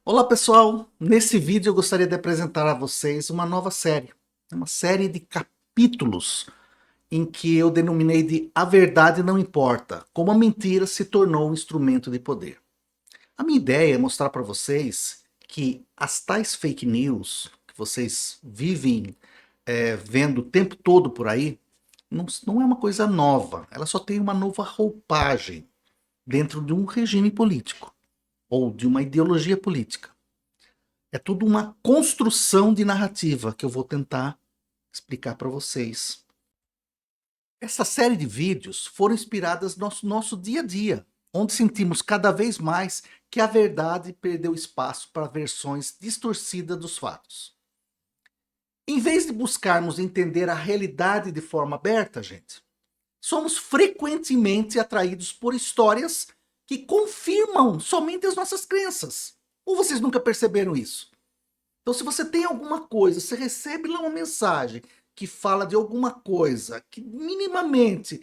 Olá pessoal, nesse vídeo eu gostaria de apresentar a vocês uma nova série, uma série de capítulos em que eu denominei de A Verdade Não Importa, como a mentira se tornou um instrumento de poder. A minha ideia é mostrar para vocês que as tais fake news que vocês vivem vendo o tempo todo por aí, não é uma coisa nova, ela só tem uma nova roupagem dentro de um regime político ou de uma ideologia política. É tudo uma construção de narrativa que eu vou tentar explicar para vocês. Essa série de vídeos foram inspiradas no nosso dia a dia, onde sentimos cada vez mais que a verdade perdeu espaço para versões distorcidas dos fatos. Em vez de buscarmos entender a realidade de forma aberta, gente, somos frequentemente atraídos por histórias que confirmam somente as nossas crenças. Ou vocês nunca perceberam isso? Então, se você tem alguma coisa, você recebe lá uma mensagem que fala de alguma coisa que minimamente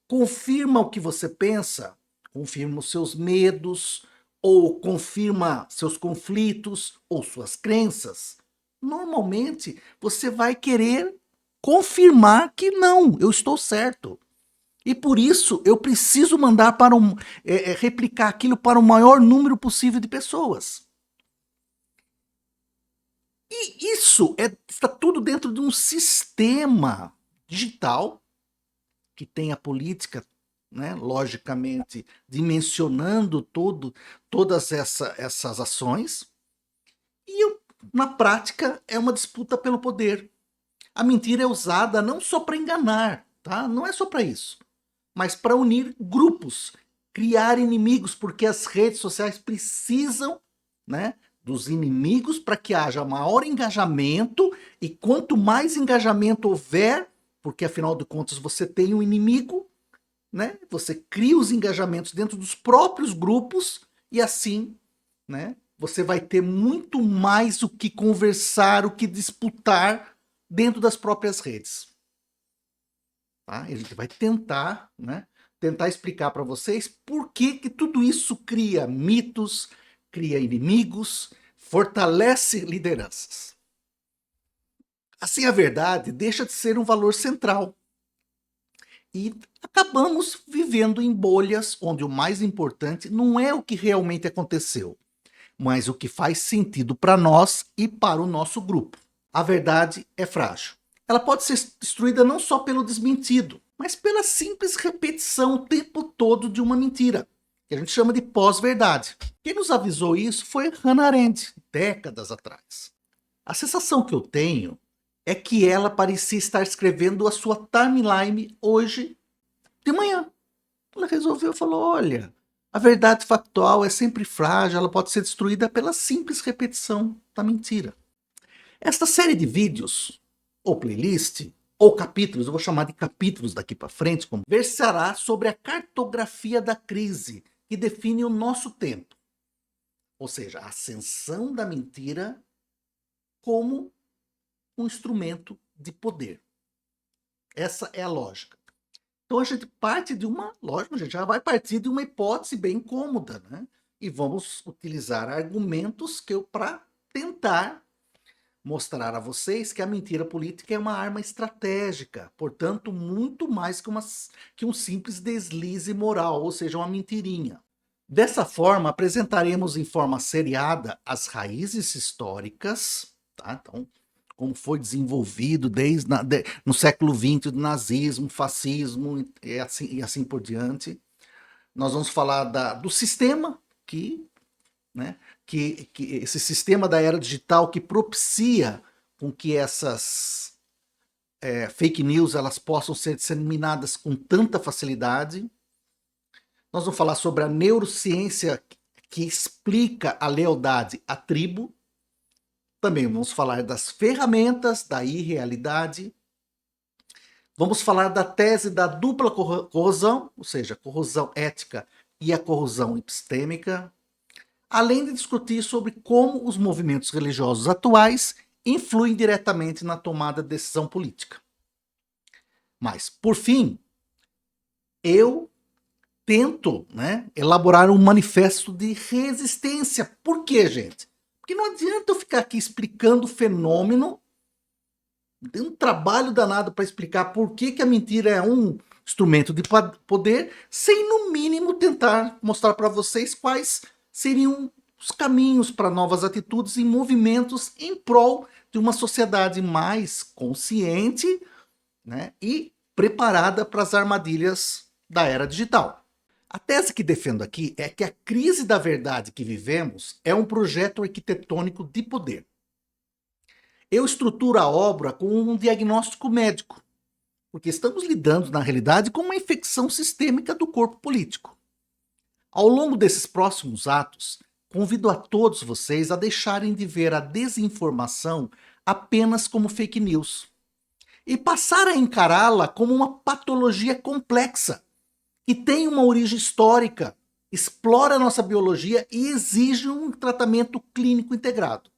confirma o que você pensa, confirma os seus medos, ou confirma seus conflitos, ou suas crenças, normalmente você vai querer confirmar que não, eu estou certo. E por isso eu preciso mandar para replicar aquilo para o maior número possível de pessoas. E isso está tudo dentro de um sistema digital que tem a política, né, logicamente, dimensionando todas essas ações. E na prática é uma disputa pelo poder. A mentira é usada não só para enganar, tá? Não é só para isso, mas para unir grupos, criar inimigos, porque as redes sociais precisam, né, dos inimigos para que haja maior engajamento, e quanto mais engajamento houver, porque afinal de contas você tem um inimigo, né, você cria os engajamentos dentro dos próprios grupos e assim, né, você vai ter muito mais o que conversar, o que disputar dentro das próprias redes. Tá? A gente vai tentar, né, tentar explicar para vocês por que tudo isso cria mitos, cria inimigos, fortalece lideranças. Assim, a verdade deixa de ser um valor central. E acabamos vivendo em bolhas onde o mais importante não é o que realmente aconteceu, mas o que faz sentido para nós e para o nosso grupo. A verdade é frágil. Ela pode ser destruída não só pelo desmentido, mas pela simples repetição o tempo todo de uma mentira, que a gente chama de pós-verdade. Quem nos avisou isso foi Hannah Arendt, décadas atrás. A sensação que eu tenho é que ela parecia estar escrevendo a sua timeline hoje de manhã. Ela resolveu, falou, olha, a verdade factual é sempre frágil, ela pode ser destruída pela simples repetição da mentira. Esta série de vídeos, ou playlist, ou capítulos, eu vou chamar de capítulos daqui para frente, conversará sobre a cartografia da crise que define o nosso tempo. Ou seja, a ascensão da mentira como um instrumento de poder. Essa é a lógica. Então a gente parte de uma, lógico, a gente já vai partir de uma hipótese bem cômoda, né? E vamos utilizar argumentos para tentar mostrar a vocês que a mentira política é uma arma estratégica, portanto, muito mais que um simples deslize moral, ou seja, uma mentirinha. Dessa forma, apresentaremos em forma seriada as raízes históricas, tá? Então, como foi desenvolvido no século XX, do nazismo, fascismo e assim por diante. Nós vamos falar do sistema né, que esse sistema da era digital que propicia com que essas fake news elas possam ser disseminadas com tanta facilidade. Nós vamos falar sobre a neurociência que explica a lealdade à tribo. Também vamos falar das ferramentas da irrealidade. Vamos falar da tese da dupla corrosão, ou seja, a corrosão ética e a corrosão epistêmica, além de discutir sobre como os movimentos religiosos atuais influem diretamente na tomada de decisão política. Mas, por fim, eu tento, né, elaborar um manifesto de resistência. Por quê, gente? Porque não adianta eu ficar aqui explicando o fenômeno, tem um trabalho danado para explicar por que, que a mentira é um instrumento de poder, sem no mínimo tentar mostrar para vocês quais seriam os caminhos para novas atitudes e movimentos em prol de uma sociedade mais consciente, né, e preparada para as armadilhas da era digital. A tese que defendo aqui é que a crise da verdade que vivemos é um projeto arquitetônico de poder. Eu estruturo a obra com um diagnóstico médico, porque estamos lidando, na realidade, com uma infecção sistêmica do corpo político. Ao longo desses próximos atos, convido a todos vocês a deixarem de ver a desinformação apenas como fake news e passar a encará-la como uma patologia complexa, que tem uma origem histórica, explora a nossa biologia e exige um tratamento clínico integrado.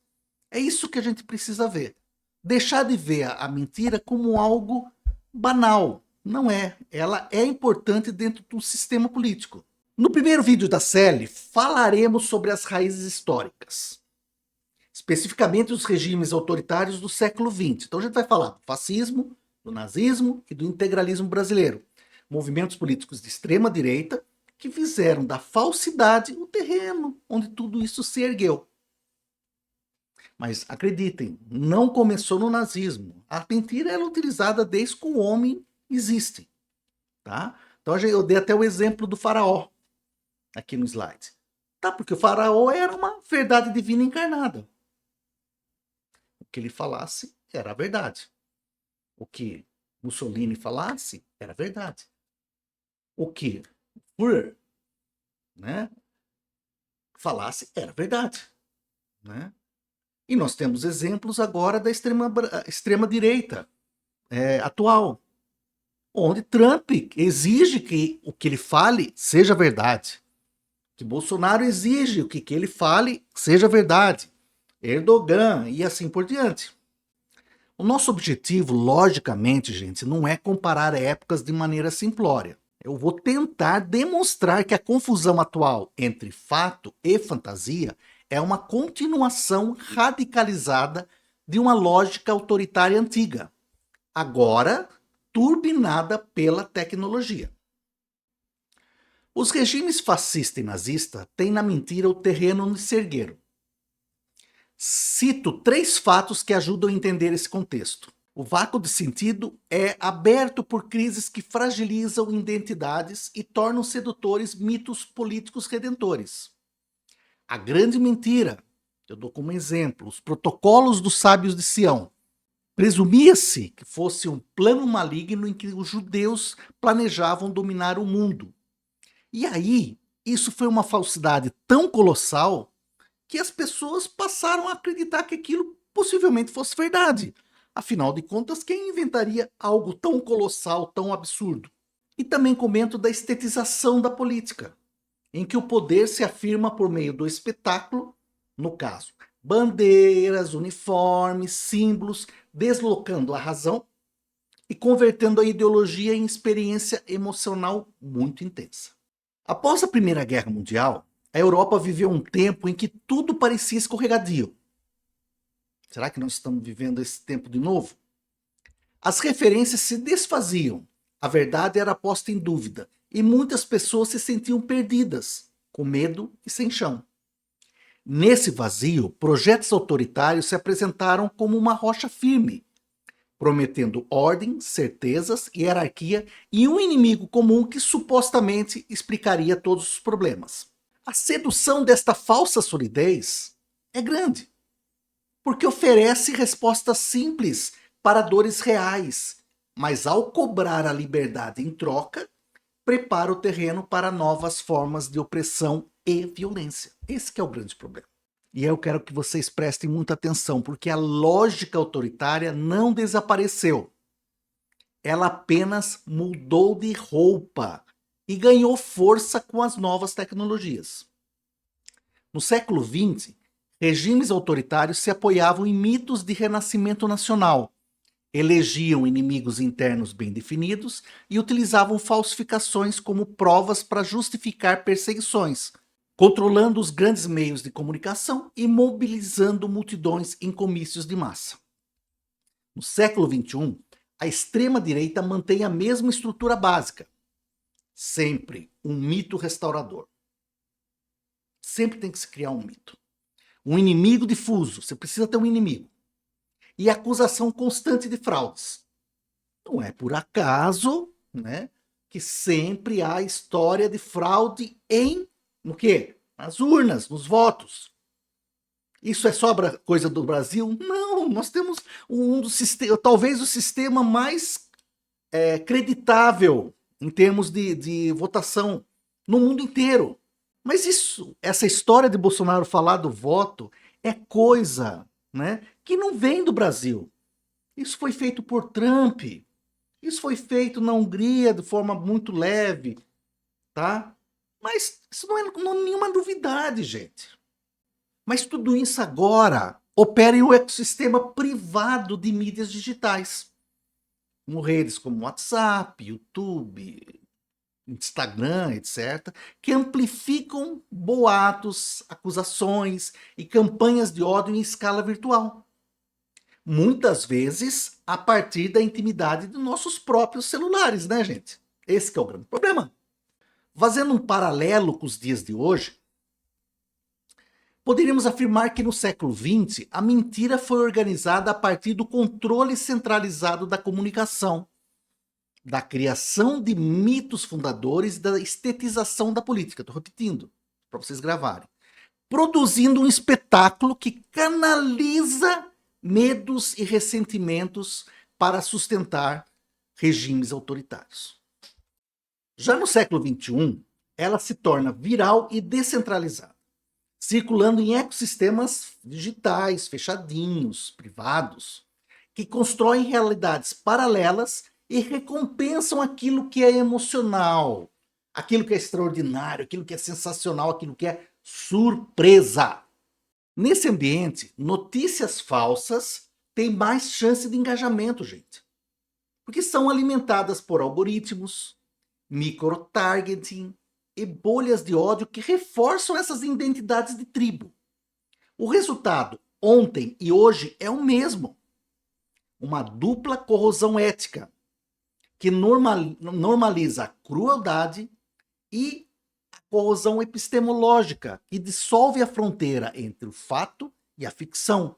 É isso que a gente precisa ver. Deixar de ver a mentira como algo banal. Não é. Ela é importante dentro do sistema político. No primeiro vídeo da série, falaremos sobre as raízes históricas. Especificamente os regimes autoritários do século XX. Então a gente vai falar do fascismo, do nazismo e do integralismo brasileiro. Movimentos políticos de extrema direita que fizeram da falsidade o terreno onde tudo isso se ergueu. Mas acreditem, não começou no nazismo. A mentira era utilizada desde que o homem existe. Tá? Então eu dei até o exemplo do faraó aqui no slide. Tá? Porque o faraó era uma verdade divina encarnada. O que ele falasse era a verdade. O que Mussolini falasse era a verdade. O que Führer, né, falasse era verdade. Né? E nós temos exemplos agora da extrema direita atual, onde Trump exige que o que ele fale seja verdade, que Bolsonaro exige que ele fale seja verdade, Erdogan e assim por diante. O nosso objetivo, logicamente, gente, não é comparar épocas de maneira simplória. Eu vou tentar demonstrar que a confusão atual entre fato e fantasia é uma continuação radicalizada de uma lógica autoritária antiga, agora turbinada pela tecnologia. Os regimes fascista e nazista têm na mentira o terreno onde se ergueram. Cito 3 fatos que ajudam a entender esse contexto. O vácuo de sentido é aberto por crises que fragilizam identidades e tornam sedutores mitos políticos redentores. A grande mentira, eu dou como exemplo, os protocolos dos sábios de Sião. Presumia-se que fosse um plano maligno em que os judeus planejavam dominar o mundo. E aí, isso foi uma falsidade tão colossal que as pessoas passaram a acreditar que aquilo possivelmente fosse verdade. Afinal de contas, quem inventaria algo tão colossal, tão absurdo? E também comento da estetização da política, em que o poder se afirma por meio do espetáculo, no caso, bandeiras, uniformes, símbolos, deslocando a razão e convertendo a ideologia em experiência emocional muito intensa. Após a Primeira Guerra Mundial, a Europa viveu um tempo em que tudo parecia escorregadio. Será que nós estamos vivendo esse tempo de novo? As referências se desfaziam, a verdade era posta em dúvida, e muitas pessoas se sentiam perdidas, com medo e sem chão. Nesse vazio, projetos autoritários se apresentaram como uma rocha firme, prometendo ordem, certezas, hierarquia e um inimigo comum que supostamente explicaria todos os problemas. A sedução desta falsa solidez é grande, porque oferece respostas simples para dores reais, mas ao cobrar a liberdade em troca, prepara o terreno para novas formas de opressão e violência. Esse que é o grande problema. E eu quero que vocês prestem muita atenção, porque a lógica autoritária não desapareceu. Ela apenas mudou de roupa e ganhou força com as novas tecnologias. No século XX, regimes autoritários se apoiavam em mitos de renascimento nacional, elegiam inimigos internos bem definidos e utilizavam falsificações como provas para justificar perseguições, controlando os grandes meios de comunicação e mobilizando multidões em comícios de massa. No século XXI, a extrema-direita mantém a mesma estrutura básica. Sempre um mito restaurador. Sempre tem que se criar um mito. Um inimigo difuso, você precisa ter um inimigo. E acusação constante de fraudes. Não é por acaso, né, que sempre há história de fraude no quê? Nas urnas, nos votos. Isso é só coisa do Brasil? Não, nós temos um dos sistemas, talvez o sistema mais creditável em termos de votação no mundo inteiro. Mas essa história de Bolsonaro falar do voto é coisa, né, que não vem do Brasil. Isso foi feito por Trump. Isso foi feito na Hungria de forma muito leve, tá? Mas isso não é nenhuma novidade, gente. Mas tudo isso agora opera em um ecossistema privado de mídias digitais. Como redes como WhatsApp, YouTube, Instagram, etc., que amplificam boatos, acusações e campanhas de ódio em escala virtual. Muitas vezes a partir da intimidade de nossos próprios celulares, né, gente? Esse que é o grande problema. Fazendo um paralelo com os dias de hoje, poderíamos afirmar que no século XX a mentira foi organizada a partir do controle centralizado da comunicação, da criação de mitos fundadores e da estetização da política. Estou repetindo, para vocês gravarem. Produzindo um espetáculo que canaliza medos e ressentimentos para sustentar regimes autoritários. Já no século XXI, ela se torna viral e descentralizada, circulando em ecossistemas digitais, fechadinhos, privados, que constroem realidades paralelas e recompensam aquilo que é emocional, aquilo que é extraordinário, aquilo que é sensacional, aquilo que é surpresa. Nesse ambiente, notícias falsas têm mais chance de engajamento, gente. Porque são alimentadas por algoritmos, microtargeting e bolhas de ódio que reforçam essas identidades de tribo. O resultado, ontem e hoje, é o mesmo. Uma dupla corrosão ética, que normaliza a crueldade e corrosão epistemológica, que dissolve a fronteira entre o fato e a ficção,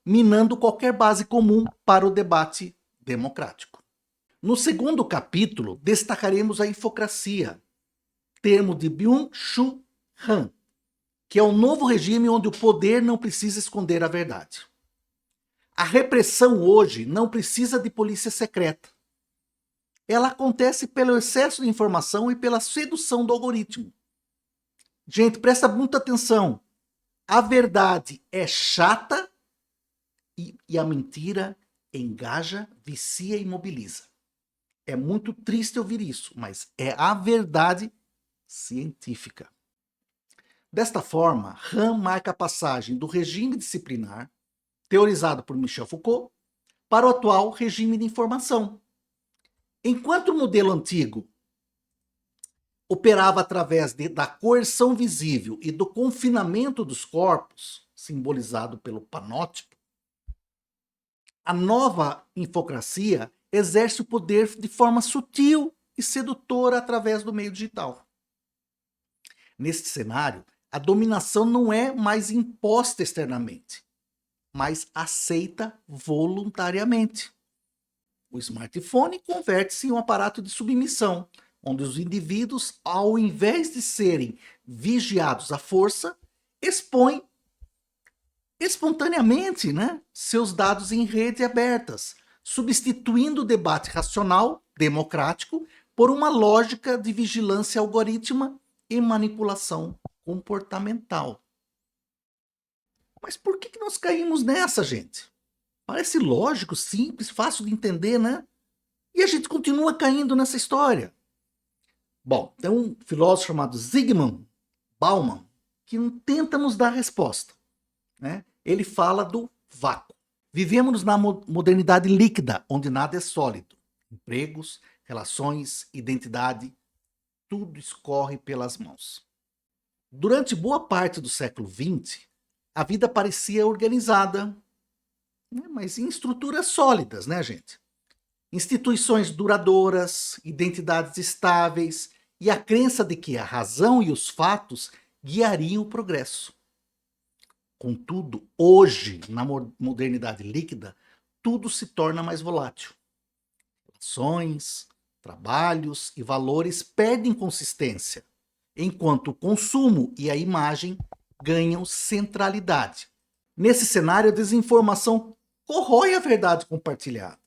minando qualquer base comum para o debate democrático. No segundo capítulo, destacaremos a infocracia, termo de Byung-Chul Han, que é um novo regime onde o poder não precisa esconder a verdade. A repressão hoje não precisa de polícia secreta. Ela acontece pelo excesso de informação e pela sedução do algoritmo. Gente, presta muita atenção. A verdade é chata e a mentira engaja, vicia e mobiliza. É muito triste ouvir isso, mas é a verdade científica. Desta forma, Han marca a passagem do regime disciplinar, teorizado por Michel Foucault, para o atual regime de informação. Enquanto o modelo antigo operava através da coerção visível e do confinamento dos corpos, simbolizado pelo panótipo, a nova infocracia exerce o poder de forma sutil e sedutora através do meio digital. Neste cenário, a dominação não é mais imposta externamente, mas aceita voluntariamente. O smartphone converte-se em um aparato de submissão, onde os indivíduos, ao invés de serem vigiados à força, expõem espontaneamente, né, seus dados em redes abertas, substituindo o debate racional, democrático, por uma lógica de vigilância algorítmica e manipulação comportamental. Mas por que nós caímos nessa, gente? Parece lógico, simples, fácil de entender, né? E a gente continua caindo nessa história. Bom, tem um filósofo chamado Zygmunt Bauman que tenta nos dar resposta, né? Ele fala do vácuo. Vivemos na modernidade líquida, onde nada é sólido. Empregos, relações, identidade, tudo escorre pelas mãos. Durante boa parte do século XX, a vida parecia organizada, né, mas em estruturas sólidas, né, gente? Instituições duradouras, identidades estáveis e a crença de que a razão e os fatos guiariam o progresso. Contudo, hoje, na modernidade líquida, tudo se torna mais volátil. Ações, trabalhos e valores perdem consistência, enquanto o consumo e a imagem ganham centralidade. Nesse cenário, a desinformação corrói a verdade compartilhada.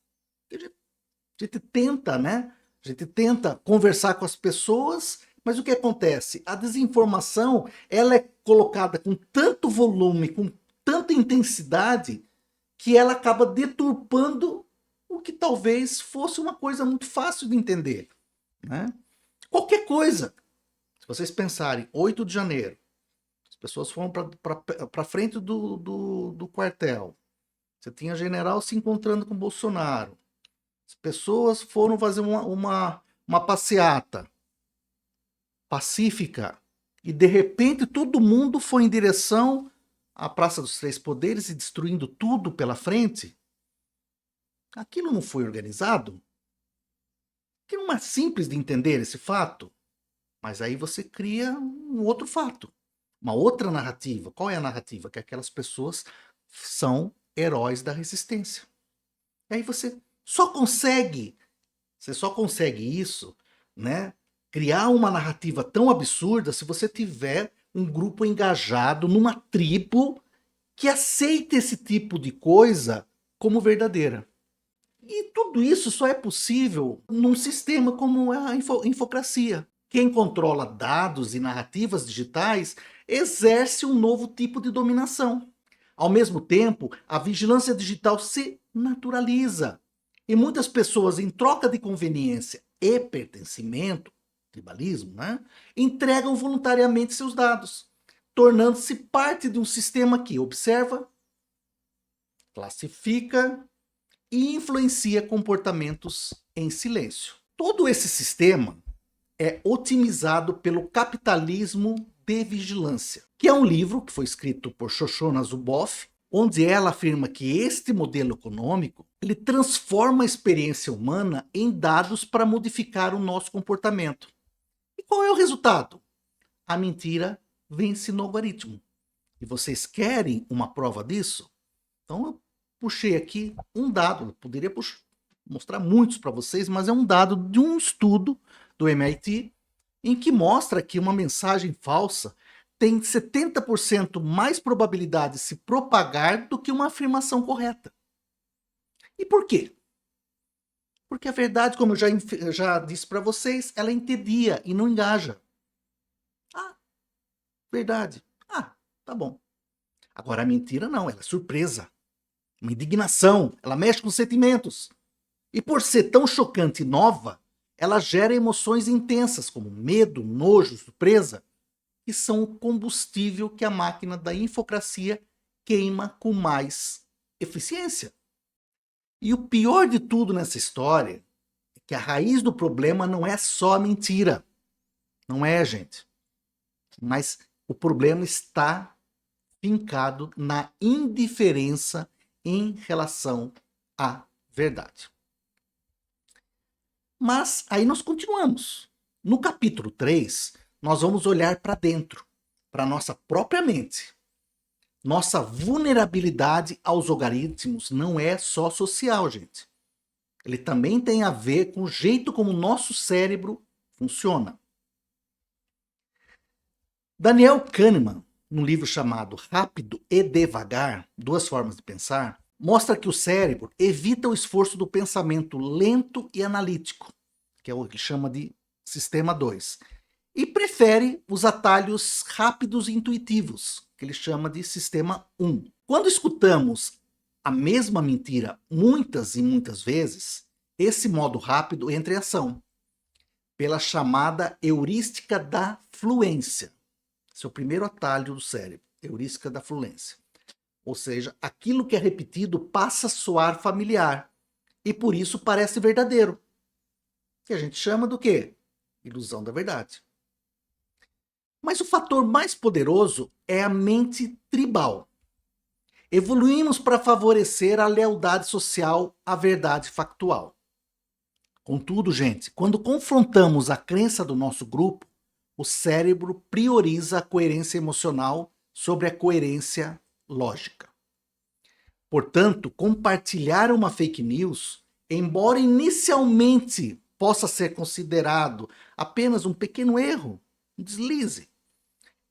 A gente tenta, né? A gente tenta conversar com as pessoas, mas o que acontece? A desinformação, ela é colocada com tanto volume, com tanta intensidade, que ela acaba deturpando o que talvez fosse uma coisa muito fácil de entender, né? Qualquer coisa. Se vocês pensarem, 8 de janeiro, as pessoas foram para frente do quartel. Você tinha general se encontrando com Bolsonaro. As pessoas foram fazer uma passeata pacífica e de repente todo mundo foi em direção à Praça dos Três Poderes e destruindo tudo pela frente. Aquilo não foi organizado? Aquilo não é simples de entender esse fato? Mas aí você cria um outro fato, uma outra narrativa. Qual é a narrativa? Que aquelas pessoas são heróis da resistência. E aí você só consegue isso, né? Criar uma narrativa tão absurda se você tiver um grupo engajado numa tribo que aceita esse tipo de coisa como verdadeira. E tudo isso só é possível num sistema como a infocracia. Quem controla dados e narrativas digitais exerce um novo tipo de dominação. Ao mesmo tempo, a vigilância digital se naturaliza. E muitas pessoas, em troca de conveniência e pertencimento, tribalismo, né, entregam voluntariamente seus dados, tornando-se parte de um sistema que observa, classifica e influencia comportamentos em silêncio. Todo esse sistema é otimizado pelo capitalismo de vigilância, que é um livro que foi escrito por Shoshana Zuboff, onde ela afirma que este modelo econômico ele transforma a experiência humana em dados para modificar o nosso comportamento. E qual é o resultado? A mentira vence no algoritmo. E vocês querem uma prova disso? Então eu puxei aqui um dado, eu poderia mostrar muitos para vocês, mas é um dado de um estudo do MIT em que mostra que uma mensagem falsa tem 70% mais probabilidade de se propagar do que uma afirmação correta. E por quê? Porque a verdade, como eu já disse para vocês, ela entedia e não engaja. Ah, verdade. Ah, tá bom. Agora a mentira não, ela é surpresa. Uma indignação, ela mexe com os sentimentos. E por ser tão chocante e nova, ela gera emoções intensas como medo, nojo, surpresa, que são o combustível que a máquina da infocracia queima com mais eficiência. E o pior de tudo nessa história é que a raiz do problema não é só a mentira. Não é, gente. Mas o problema está fincado na indiferença em relação à verdade. Mas aí nós continuamos. No capítulo 3, nós vamos olhar para dentro, para a nossa própria mente. Nossa vulnerabilidade aos algoritmos não é só social, gente. Ele também tem a ver com o jeito como o nosso cérebro funciona. Daniel Kahneman, num livro chamado Rápido e Devagar, Duas Formas de Pensar, mostra que o cérebro evita o esforço do pensamento lento e analítico, que é o que ele chama de sistema 2, e prefere os atalhos rápidos e intuitivos, que ele chama de sistema 1. Quando escutamos a mesma mentira muitas e muitas vezes, esse modo rápido entra em ação, pela chamada heurística da fluência. Esse é o primeiro atalho do cérebro, heurística da fluência. Ou seja, aquilo que é repetido passa a soar familiar e por isso parece verdadeiro. Que a gente chama do quê? Ilusão da verdade. Mas o fator mais poderoso é a mente tribal. Evoluímos para favorecer a lealdade social à verdade factual. Contudo, gente, quando confrontamos a crença do nosso grupo, o cérebro prioriza a coerência emocional sobre a coerência lógica. Portanto, compartilhar uma fake news, embora inicialmente possa ser considerado apenas um pequeno erro, um deslize,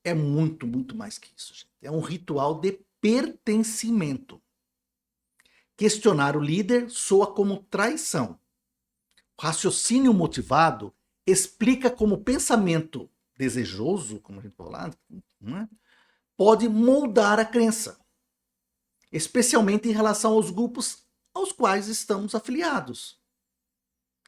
é muito, muito mais que isso, gente. É um ritual de pertencimento. Questionar o líder soa como traição. O raciocínio motivado explica como o pensamento desejoso, como a gente falou lá, né, pode moldar a crença, especialmente em relação aos grupos aos quais estamos afiliados.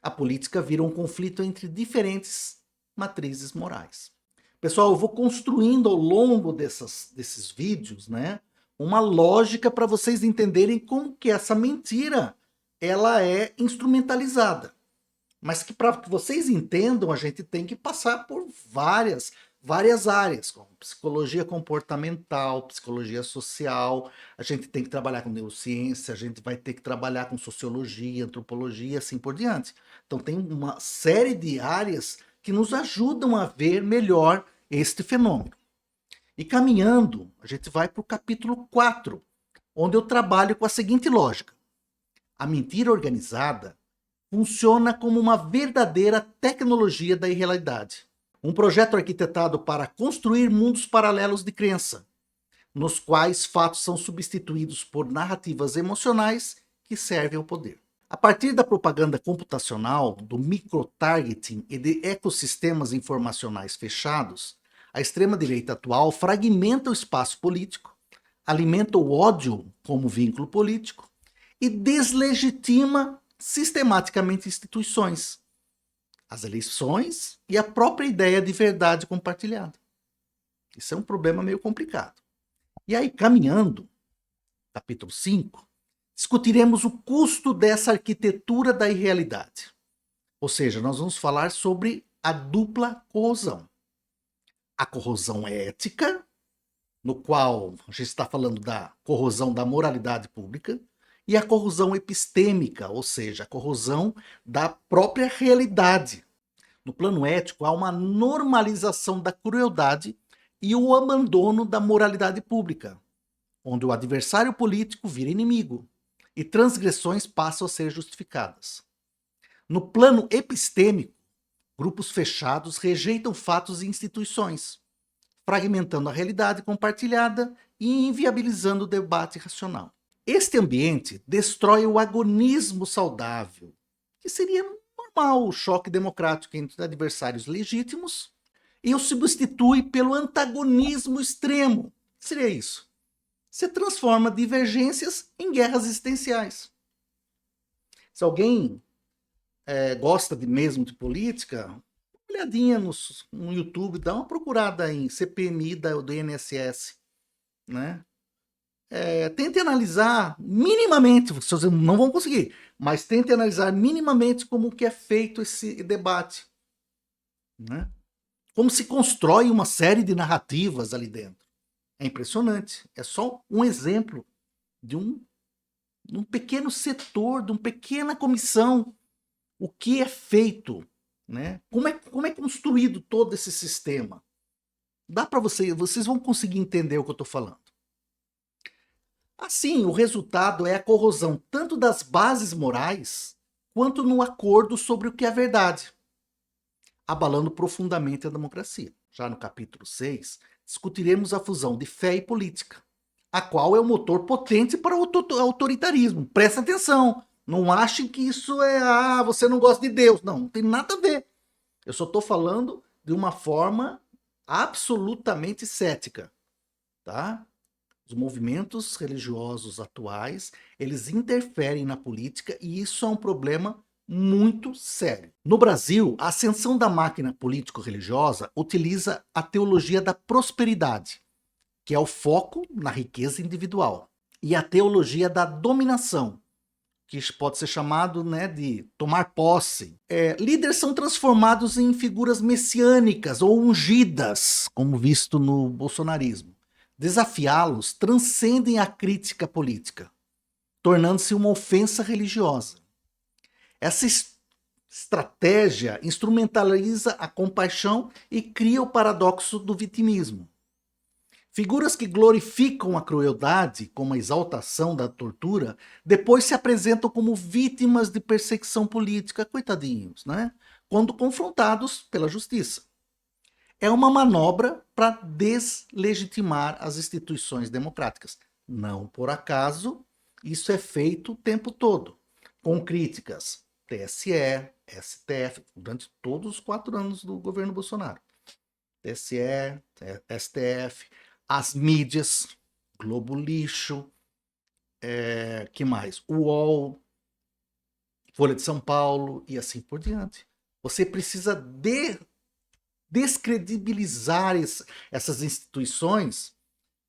A política vira um conflito entre diferentes matrizes morais. Pessoal, eu vou construindo ao longo desses vídeos, né, uma lógica para vocês entenderem como que essa mentira ela é instrumentalizada. Mas que para que vocês entendam, a gente tem que passar por várias áreas, como psicologia comportamental, psicologia social, a gente tem que trabalhar com neurociência, a gente vai ter que trabalhar com sociologia, antropologia, assim por diante. Então tem uma série de áreas que nos ajudam a ver melhor este fenômeno. E caminhando, a gente vai para o capítulo 4, onde eu trabalho com a seguinte lógica. A mentira organizada funciona como uma verdadeira tecnologia da irrealidade. Um projeto arquitetado para construir mundos paralelos de crença, nos quais fatos são substituídos por narrativas emocionais que servem ao poder. A partir da propaganda computacional, do microtargeting e de ecossistemas informacionais fechados, a extrema-direita atual fragmenta o espaço político, alimenta o ódio como vínculo político e deslegitima sistematicamente instituições, as eleições e a própria ideia de verdade compartilhada. Isso é um problema meio complicado. E aí, caminhando, capítulo 5, discutiremos o custo dessa arquitetura da irrealidade. Ou seja, nós vamos falar sobre a dupla corrosão. A corrosão ética, no qual a gente está falando da corrosão da moralidade pública, e a corrosão epistêmica, ou seja, a corrosão da própria realidade. No plano ético, há uma normalização da crueldade e o abandono da moralidade pública, onde o adversário político vira inimigo e transgressões passam a ser justificadas. No plano epistêmico, grupos fechados rejeitam fatos e instituições, fragmentando a realidade compartilhada e inviabilizando o debate racional. Este ambiente destrói o agonismo saudável, que seria normal o choque democrático entre adversários legítimos, e o substitui pelo antagonismo extremo. O que seria isso? Você transforma divergências em guerras existenciais. Se alguém gosta mesmo de política, dá uma olhadinha no YouTube, dá uma procurada em CPMI do INSS, né? Tente analisar minimamente, vocês não vão conseguir, mas tente analisar minimamente como que é feito esse debate, né? Como se constrói uma série de narrativas ali dentro. É impressionante. É só um exemplo de um pequeno setor, de uma pequena comissão. O que é feito, né? Como é construído todo esse sistema? Dá para vocês vão conseguir entender o que eu estou falando. Assim, o resultado é a corrosão tanto das bases morais quanto no acordo sobre o que é verdade, abalando profundamente a democracia. Já no capítulo 6, discutiremos a fusão de fé e política, a qual é o motor potente para o autoritarismo. Presta atenção, não achem que isso é, você não gosta de Deus. Não, não tem nada a ver. Eu só estou falando de uma forma absolutamente cética, tá? Os movimentos religiosos atuais, eles interferem na política e isso é um problema muito sério. No Brasil, a ascensão da máquina político-religiosa utiliza a teologia da prosperidade, que é o foco na riqueza individual, e a teologia da dominação, que pode ser chamado, né, de tomar posse. Líderes são transformados em figuras messiânicas ou ungidas, como visto no bolsonarismo. Desafiá-los transcendem a crítica política, tornando-se uma ofensa religiosa. Essa estratégia instrumentaliza a compaixão e cria o paradoxo do vitimismo. Figuras que glorificam a crueldade como a exaltação da tortura, depois se apresentam como vítimas de perseguição política, coitadinhos, né? Quando confrontados pela justiça. É uma manobra para deslegitimar as instituições democráticas. Não por acaso, isso é feito o tempo todo, com críticas TSE, STF, durante todos os 4 anos do governo Bolsonaro. TSE, STF, as mídias, Globo Lixo, que mais? UOL, Folha de São Paulo e assim por diante. Você precisa descredibilizar essas instituições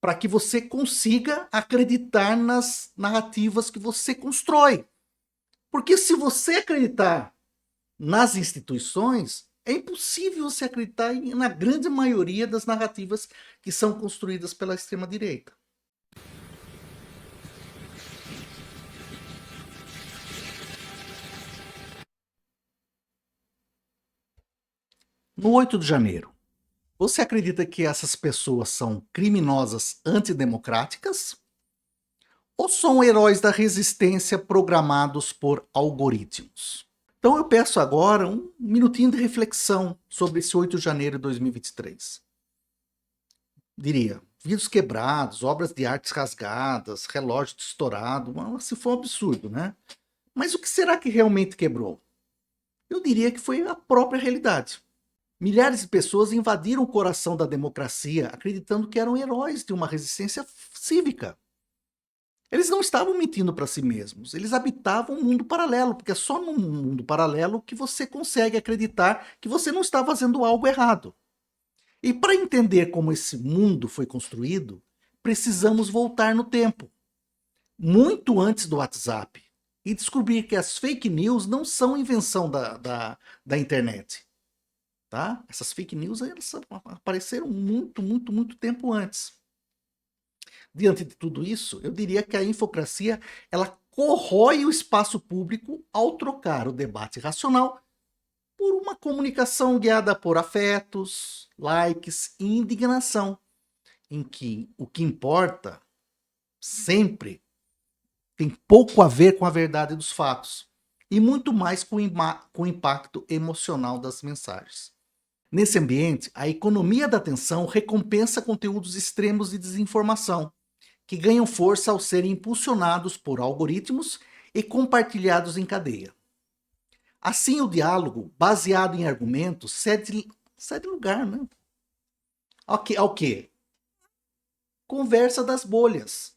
para que você consiga acreditar nas narrativas que você constrói. Porque se você acreditar nas instituições, é impossível você acreditar na grande maioria das narrativas que são construídas pela extrema-direita. No 8 de janeiro, você acredita que essas pessoas são criminosas antidemocráticas? Ou são heróis da resistência programados por algoritmos? Então eu peço agora um minutinho de reflexão sobre esse 8 de janeiro de 2023. Diria, vidros quebrados, obras de artes rasgadas, relógio estourado, se for um absurdo, né? Mas o que será que realmente quebrou? Eu diria que foi a própria realidade. Milhares de pessoas invadiram o coração da democracia acreditando que eram heróis de uma resistência cívica. Eles não estavam mentindo para si mesmos, eles habitavam um mundo paralelo, porque é só num mundo paralelo que você consegue acreditar que você não está fazendo algo errado. E para entender como esse mundo foi construído, precisamos voltar no tempo, muito antes do WhatsApp, e descobrir que as fake news não são invenção da internet. Tá? Essas fake news elas apareceram muito tempo antes. Diante de tudo isso, eu diria que a infocracia ela corrói o espaço público ao trocar o debate racional por uma comunicação guiada por afetos, likes e indignação, em que o que importa sempre tem pouco a ver com a verdade dos fatos e muito mais com o impacto emocional das mensagens. Nesse ambiente, a economia da atenção recompensa conteúdos extremos de desinformação, que ganham força ao serem impulsionados por algoritmos e compartilhados em cadeia. Assim, o diálogo, baseado em argumentos, cede lugar, né? Ao quê? Conversa das bolhas.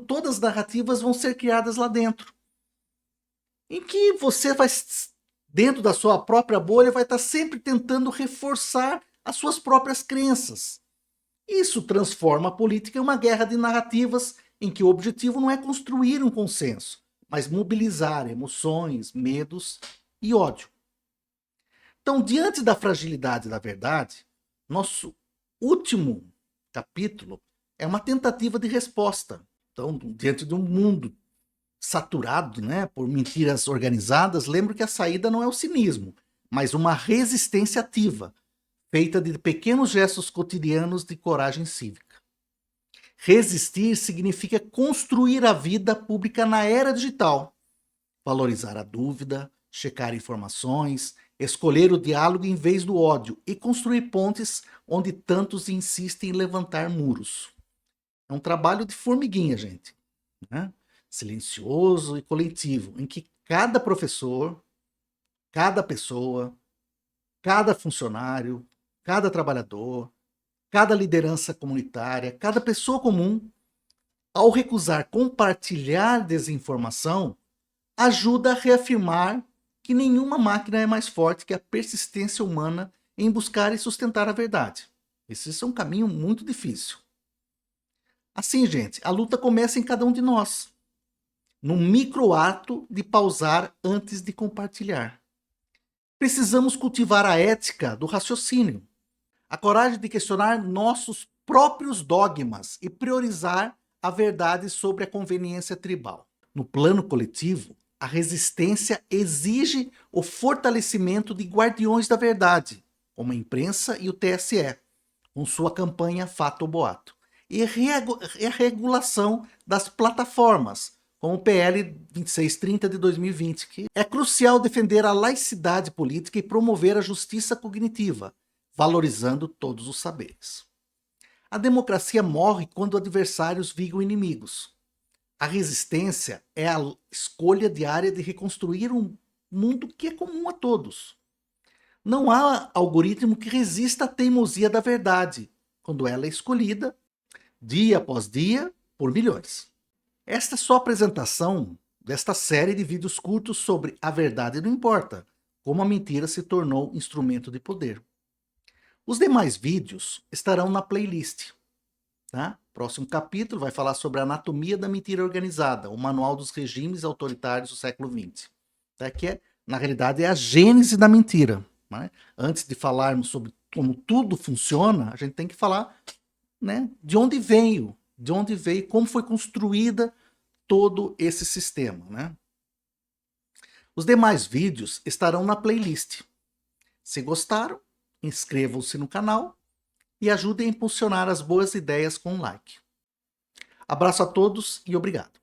Todas as narrativas vão ser criadas lá dentro. Em que você vai, dentro da sua própria bolha, vai estar sempre tentando reforçar as suas próprias crenças. Isso transforma a política em uma guerra de narrativas em que o objetivo não é construir um consenso, mas mobilizar emoções, medos e ódio. Então, diante da fragilidade da verdade, nosso último capítulo é uma tentativa de resposta. Então, diante de um mundo saturado, né, por mentiras organizadas, lembro que a saída não é o cinismo, mas uma resistência ativa, feita de pequenos gestos cotidianos de coragem cívica. Resistir significa construir a vida pública na era digital, valorizar a dúvida, checar informações, escolher o diálogo em vez do ódio e construir pontes onde tantos insistem em levantar muros. É um trabalho de formiguinha, gente, né? Silencioso e coletivo, em que cada professor, cada pessoa, cada funcionário, cada trabalhador, cada liderança comunitária, cada pessoa comum, ao recusar compartilhar desinformação, ajuda a reafirmar que nenhuma máquina é mais forte que a persistência humana em buscar e sustentar a verdade. Esse é um caminho muito difícil. Assim, gente, a luta começa em cada um de nós. no microato de pausar antes de compartilhar. Precisamos cultivar a ética do raciocínio, a coragem de questionar nossos próprios dogmas e priorizar a verdade sobre a conveniência tribal. No plano coletivo, a resistência exige o fortalecimento de guardiões da verdade, como a imprensa e o TSE, com sua campanha Fato ou Boato, e a regulação das plataformas, como o PL 2630 de 2020, que é crucial defender a laicidade política e promover a justiça cognitiva, valorizando todos os saberes. A democracia morre quando adversários vigam inimigos. A resistência é a escolha diária de reconstruir um mundo que é comum a todos. Não há algoritmo que resista à teimosia da verdade, quando ela é escolhida, dia após dia, por milhões. Esta é só a apresentação desta série de vídeos curtos sobre A Verdade Não Importa, como a mentira se tornou instrumento de poder. Os demais vídeos estarão na playlist. Tá? Próximo capítulo vai falar sobre a anatomia da mentira organizada, o manual dos regimes autoritários do século XX. Tá? Que na realidade é a gênese da mentira. Né? Antes de falarmos sobre como tudo funciona, a gente tem que falar, né, de onde veio, como foi construída todo esse sistema. Né? Os demais vídeos estarão na playlist. Se gostaram, inscrevam-se no canal e ajudem a impulsionar as boas ideias com um like. Abraço a todos e obrigado.